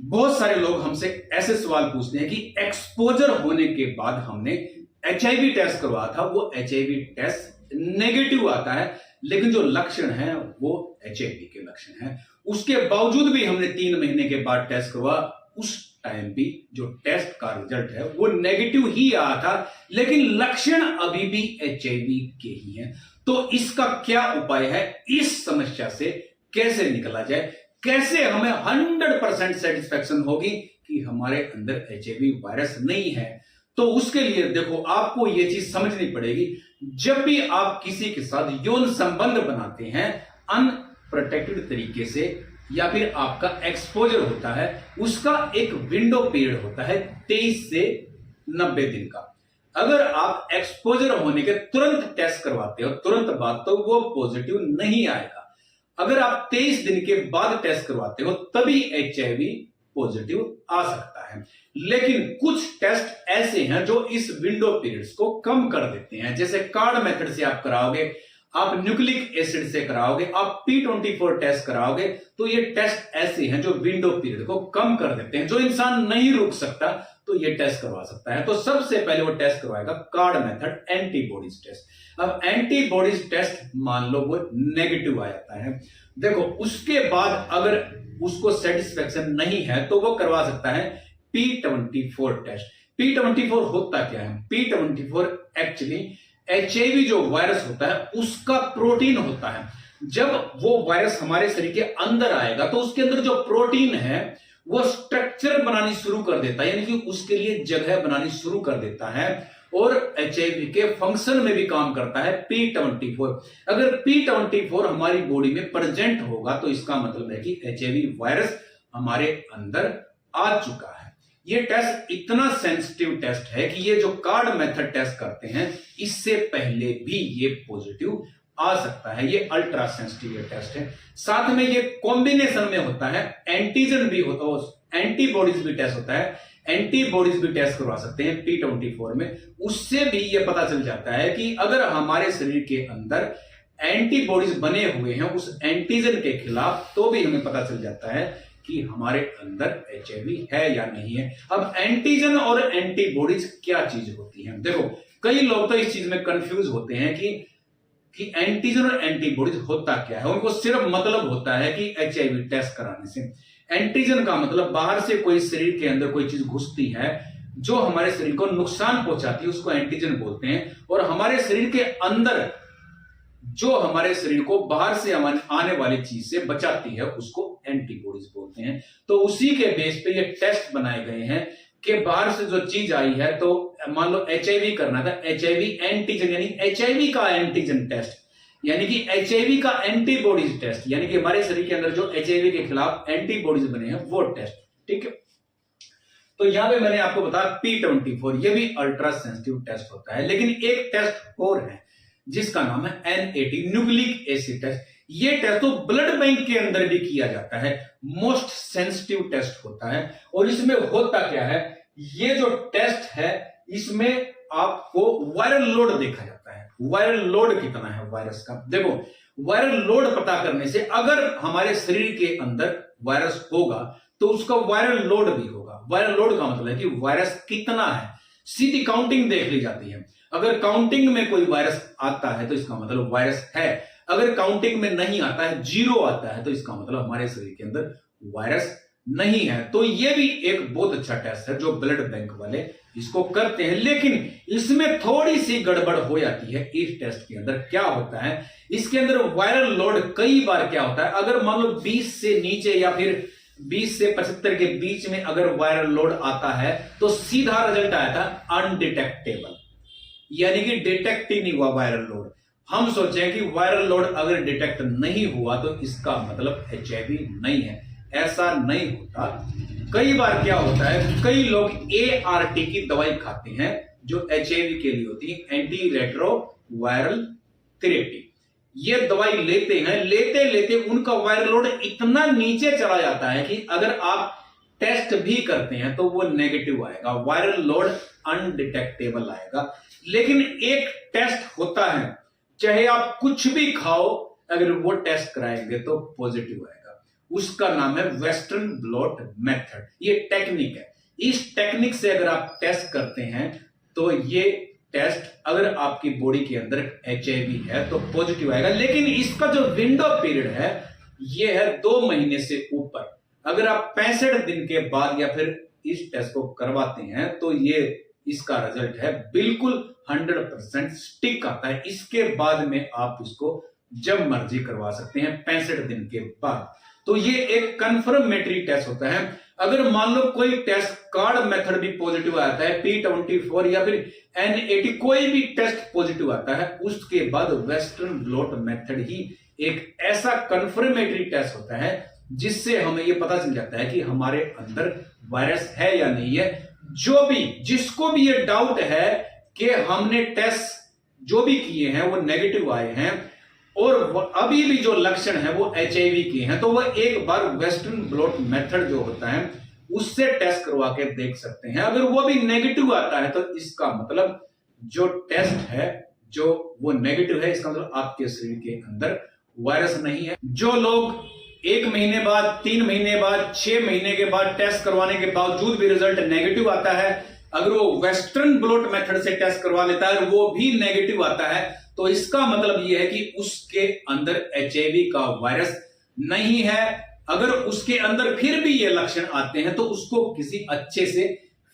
बहुत सारे लोग हमसे ऐसे सवाल पूछते हैं कि एक्सपोजर होने के बाद हमने एचआईवी टेस्ट करवाया था, वो एचआईवी टेस्ट नेगेटिव आता है, लेकिन जो लक्षण है वो एचआईवी के लक्षण है। उसके बावजूद भी हमने 3 महीने के बाद टेस्ट करवा, उस टाइम भी जो टेस्ट का रिजल्ट है वो नेगेटिव ही आया था, लेकिन लक्षण अभी भी एचआईवी के ही हैं। तो इसका क्या उपाय है, इस समस्या से कैसे निकला जाए, कैसे हमें 100% सेटिस्फैक्शन होगी कि हमारे अंदर एचआईवी वायरस नहीं है। तो उसके लिए देखो, आपको यह चीज समझनी पड़ेगी, जब भी आप किसी के साथ यौन संबंध बनाते हैं अनप्रोटेक्टेड तरीके से, या फिर आपका एक्सपोजर होता है, उसका एक विंडो पीरियड होता है 23 से 90 दिन का। अगर आप एक्सपोजर होने के तुरंत टेस्ट करवाते हो तुरंत बाद, तो वो पॉजिटिव नहीं आएगा। अगर आप 23 दिन के बाद टेस्ट करवाते हो तभी एचआईवी पॉजिटिव आ सकता है। लेकिन कुछ टेस्ट ऐसे हैं जो इस विंडो पीरियड्स को कम कर देते हैं। जैसे कार्ड मेथड से आप कराओगे, आप न्यूक्लिक एसिड से कराओगे, आप P24 टेस्ट कराओगे, तो ये टेस्ट ऐसे हैं जो विंडो पीरियड को कम कर देते हैं। जो इंसान नहीं रुक सकता तो ये टेस्ट करवा सकता है। तो सबसे पहले वो टेस्ट करवाएगा कार्ड मेथड, एंटीबॉडीज टेस्ट। अब एंटीबॉडीज टेस्ट मान लो वो नेगेटिव आ जाता है, देखो उसके बाद अगर उसको सेटिस्फेक्शन नहीं है तो वो करवा सकता है P24 टेस्ट। P24 होता क्या है? P24 एक्चुअली एचआईवी जो वायरस होता है उसका प्रोटीन होता है। जब वो वायरस हमारे शरीर के अंदर आएगा तो उसके अंदर जो प्रोटीन है वो स्ट्रक्चर बनानी शुरू कर देता है, यानी कि उसके लिए जगह बनानी शुरू कर देता है, और एचआईवी के फंक्शन में भी काम करता है P24। अगर P24 हमारी बॉडी में प्रेजेंट होगा तो इसका मतलब है कि एचआईवी वायरस हमारे अंदर आ चुका है। ये टेस्ट इतना सेंसिटिव टेस्ट है कि ये जो कार्ड मेथड टेस्ट करते हैं इससे पहले भी ये पॉजिटिव आ सकता है। ये अल्ट्रा सेंसिटिव टेस्ट है। साथ में ये कॉम्बिनेशन में होता है, एंटीजन भी होता है, एंटीबॉडीज भी टेस्ट होता है। एंटीबॉडीज भी टेस्ट करवा सकते हैं P24 में। उससे भी ये पता चल जाता है कि अगर हमारे शरीर के अंदर एंटीबॉडीज बने हुए हैं उस एंटीजन के खिलाफ, तो भी हमें पता चल जाता है कि हमारे अंदर एचआईवी है या नहीं है। अब एंटीजन और एंटीबॉडीज क्या चीज होती है? देखो, कई लोग तो इस चीज में कंफ्यूज होते हैं कि एंटीजन और एंटीबॉडीज होता क्या है। उनको सिर्फ मतलब होता है कि एचआईवी टेस्ट कराने से। एंटीजन का मतलब बाहर से कोई शरीर के अंदर कोई चीज घुसती है जो हमारे शरीर को नुकसान पहुंचाती है, उसको एंटीजन बोलते हैं। और हमारे शरीर के अंदर जो हमारे शरीर को बाहर से आने वाली चीज से बचाती है उसको एंटीबॉडीज बोलते हैं। तो उसी के बेस पे ये टेस्ट बनाए गए हैं कि बाहर से जो चीज आई है, तो मान लो एचआईवी करना था, एचआईवी एंटीजन यानी एचआईवी का एंटीजन टेस्ट, यानी कि एचआईवी का एंटीबॉडीज टेस्ट, यानी कि हमारे शरीर के अंदर जो एचआईवी के खिलाफ एंटीबॉडीज बने हैं वो टेस्ट। ठीक है, तो यहां पे मैंने आपको बताया P24 ये भी अल्ट्रा सेंसिटिव टेस्ट होता है। लेकिन एक टेस्ट और है जिसका नाम है N80 न्यूक्लिक एसिड टेस्ट। ये टेस्ट तो ब्लड बैंक के अंदर भी किया जाता है, मोस्ट सेंसिटिव टेस्ट होता है। और इसमें होता क्या है, ये जो टेस्ट है इसमें आपको वायरल लोड देखा जाता है। वायरल लोड कितना है वायरस का? देखो, वायरल लोड पता करने से अगर हमारे शरीर के अंदर वायरस होगा तो उसका वायरल लोड भी होगा। वायरल लोड का मतलब है कि वायरस कितना है, सीधी काउंटिंग देख ली जाती है। अगर काउंटिंग में कोई वायरस आता है तो इसका मतलब वायरस है। अगर काउंटिंग में नहीं आता है, 0 आता है, तो इसका मतलब हमारे शरीर के अंदर वायरस नहीं है। तो ये भी एक बहुत अच्छा टेस्ट है जो ब्लड बैंक वाले इसको करते हैं। लेकिन इसमें थोड़ी सी गड़बड़ हो जाती है। इस टेस्ट के अंदर क्या होता है, इसके अंदर वायरल लोड कई बार क्या होता है, अगर मान लो 20 से नीचे या फिर 20 से 75 के बीच में अगर वायरल लोड आता है तो सीधा रिजल्ट आया था अनडिटेक्टेबल, यानी कि डिटेक्ट ही नहीं हुआ वायरल लोड। हम सोचें कि वायरल लोड अगर डिटेक्ट नहीं हुआ तो इसका मतलब एचआईवी नहीं है। ऐसा नहीं होता। कई बार क्या होता है, कई लोग ART की दवाई खाते हैं जो एचआईवी के लिए होती है, एंटी रेट्रो वायरल थेरेपी। ये दवाई लेते हैं, लेते लेते उनका वायरल लोड इतना नीचे चला जाता है कि अगर आप टेस्ट भी करते हैं तो वो नेगेटिव आएगा, वायरल लोड अनडिटेक्टेबल आएगा। लेकिन एक टेस्ट होता है, चाहे आप कुछ भी खाओ, अगर वो टेस्ट कराएंगे तो पॉजिटिव आएगा। उसका नाम है वेस्टर्न ब्लॉट मेथड। ये टेक्निक है। इस टेक्निक से अगर आप टेस्ट करते हैं तो ये टेस्ट अगर आपकी बॉडी के अंदर एचआईवी है तो पॉजिटिव आएगा, लेकिन इसका जो विंडो पीरियड है ये है 2 महीने से ऊपर। अगर आप 65 दिन के बाद या फिर इस टेस्ट को करवाते हैं तो ये इसका रिजल्ट है बिल्कुल 100% स्टिक आता है। इसके बाद में आप इसको जब मर्जी करवा सकते हैं 65 दिन के बाद। तो ये एक कंफर्मेटरी टेस्ट होता है। अगर मान लो कोई टेस्ट कार्ड मेथड भी पॉजिटिव आता है, P24 या फिर N80 कोई भी टेस्ट पॉजिटिव आता है, उसके बाद वेस्टर्न ब्लॉट मेथड ही एक ऐसा कंफर्मेटरी टेस्ट होता है जिससे हमें यह पता चल जाता है कि हमारे अंदर वायरस है या नहीं है। जिसको भी ये डाउट है कि हमने टेस्ट जो भी किए हैं वो नेगेटिव आए हैं और अभी भी जो लक्षण है वो एचआईवी के हैं, तो वह एक बार वेस्टर्न ब्लॉट मेथड जो होता है उससे टेस्ट करवा के देख सकते हैं। अगर वो भी नेगेटिव आता है तो इसका मतलब जो टेस्ट है जो वो नेगेटिव है, इसका मतलब आपके शरीर के अंदर वायरस नहीं है। जो लोग 1 महीने बाद, 3 महीने बाद, 6 महीने के बाद टेस्ट करवाने के बावजूद भी रिजल्ट नेगेटिव आता है, अगर वो वेस्टर्न ब्लॉट मेथड से टेस्ट करवा लेता है और वो भी नेगेटिव आता है, तो इसका मतलब यह है कि उसके अंदर एचआईवी का वायरस नहीं है। अगर उसके अंदर फिर भी ये लक्षण आते हैं तो उसको किसी अच्छे से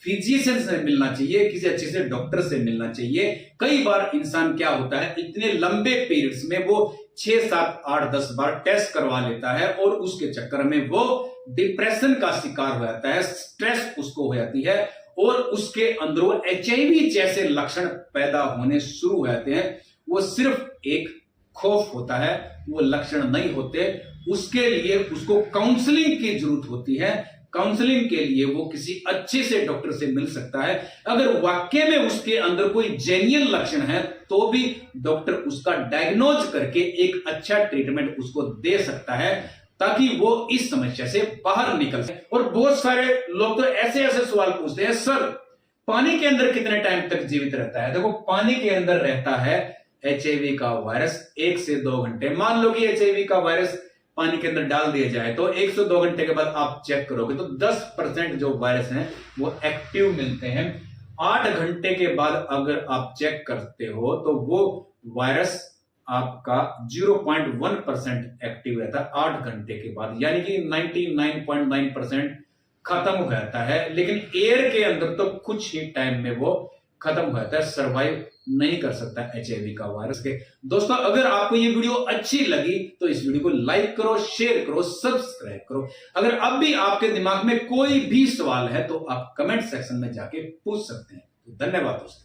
फिजिशियन से मिलना चाहिए, किसी अच्छे से डॉक्टर से मिलना चाहिए। कई बार इंसान क्या होता है, इतने लंबे पीरियड्स में वो 6, 7, 8, 10 बार टेस्ट करवा लेता है और उसके चक्कर में वो डिप्रेशन का शिकार हो जाता है, स्ट्रेस उसको हो जाती है और उसके अंदर एचआईवी जैसे लक्षण पैदा होने शुरू हो जाते हैं। वो सिर्फ एक खौफ होता है, वो लक्षण नहीं होते। उसके लिए उसको काउंसलिंग की जरूरत होती है। काउंसलिंग के लिए वो किसी अच्छे से डॉक्टर से मिल सकता है। अगर वाकई में उसके अंदर कोई जेन्युइन लक्षण है तो भी डॉक्टर उसका डायग्नोज करके एक अच्छा ट्रीटमेंट उसको दे सकता है ताकि वो इस समस्या से बाहर निकल सके। और बहुत सारे लोग तो ऐसे ऐसे सवाल पूछते हैं, सर पानी के अंदर कितने टाइम तक जीवित रहता है? देखो, पानी के अंदर रहता है एचआईवी का वायरस 1 से 2 घंटे। मान लो कि एचआईवी का वायरस पानी के अंदर डाल दिया जाए तो 1 से 2 घंटे के बाद आप चेक करोगे तो 10% जो वायरस हैं वो एक्टिव मिलते हैं। 8 घंटे के बाद अगर आप चेक करते हो तो वो वायरस आपका 0.1% एक्टिव रहता है 8 घंटे के बाद, यानी कि 99.9% खत्म हो जाता है। लेकिन एयर के अंदर तो कुछ ही टाइम में वो खत्म हो जाता है, सर्वाइव नहीं कर सकता एचआईवी का वायरस के। दोस्तों, अगर आपको ये वीडियो अच्छी लगी तो इस वीडियो को लाइक करो, शेयर करो, सब्सक्राइब करो। अगर अब भी आपके दिमाग में कोई भी सवाल है तो आप कमेंट सेक्शन में जाके पूछ सकते हैं। धन्यवाद दोस्तों।